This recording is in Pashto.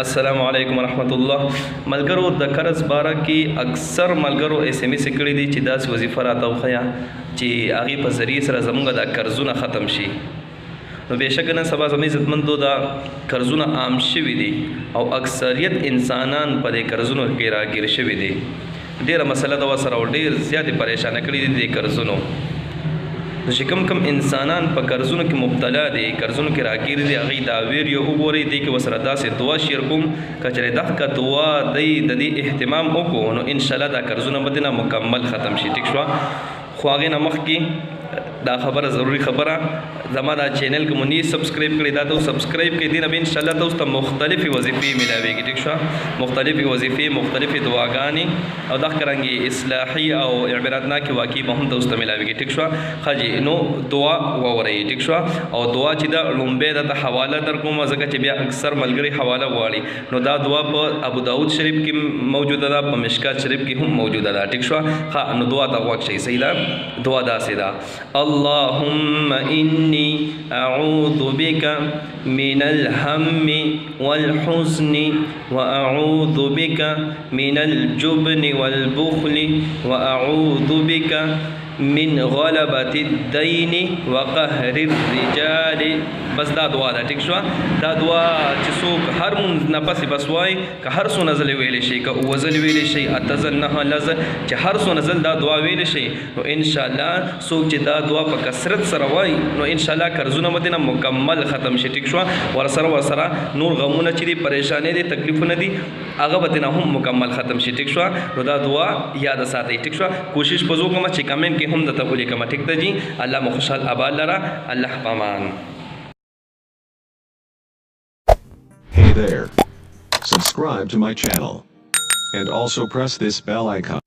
السلام علیکم ورحمت الله. ملګرو د قرض باره کې اکثر ملګرو اس ام اس کړي دي چې داسې وظیفه راته وښیه چې هغې په ذریعې سره زموږ د قرضونه ختم شي. نو بېشکه نن سبا زموږ عزتمندو دا قرضونه عام شوي دي او اکثریت انسانان په دې قرضونو کې راګیر شوي دي. ډېره مسله ده ورسره او ډېر زیاتې پریشانه کړي دي د قرضونو. نو چې کم انسانان په قرضونو کې مبتلا دي، قرضونو کې راګیر دي، هغوی دا ویډیو وګورئ. دې کې ورسره داسې دعا شیر کوم که چېرې دغه دعا دی د دې اهتمام وکړو نو انشاءالله دا قرضونه به دې نه مکمل ختم شي. ټیک شوه. خو هغې نه مخکې دا خبره ضروري خبره، زما دا چینل که مو نه سبسکرایب کړی دا ته سبسکرایب کړئ. دې نه به انشاءالله تاسو ته مختلفې وظیفې میلاویږي. ټیک شوه. مختلفې وظیفې، مختلفې دعاګانې او دغه رنګې اصلاحي او عبرتناکې واقعي به هم تاسو ته میلاویږي. ټیک شوه. ښه جي نو دعا واورئ. ټیک شوه. او دعا چې دا لومبی درته حواله در کوم ځکه چې بیا اکثر ملګري حواله غواړي. نو دا دعا په ابو داود شریف کې موجوده ده، په مشکات شریف کې هم موجوده ده. ټیک شوه. ښه نو دعا ته غوږ شئ. صحیح ده. دعا داسې ده: اللهم إني أعوذ بك من الهم والحزن وأعوذ بك من الجبن والبخل وأعوذ بك من غلبة الدين وقهر الرجال. بس دا دعا ده. ټیک شوه. دا دعا چې څوک هر مونځ نه پسې بس وایي، که هر څو نزلې ویلی شي، که اووه ځلې ویلی شي، اته ځل، نهه لس ځل، چې هر څو نزل دا دعا ویلی شي نو انشاءالله څوک چې دا دعا په کثرت سره وایي نو انشاءالله قرضونه به دې نه مکمل ختم شي. ټیک شوه. ورسره نور غمونه چې دي، پریشانۍ دي، تکلیفونه دي، هغه به دې نه هم مکمل ختم شي. ټیک شوه. نو دا دعا یاد ساتئ. ټیک شوه. کوشش به زه وکړم چې کمنټ کې هم درته ولیکم. ټیک ده جي. الله مو خوشحال آباد لره. الله پامان. Hey there. Subscribe to my channel. And also press this bell icon.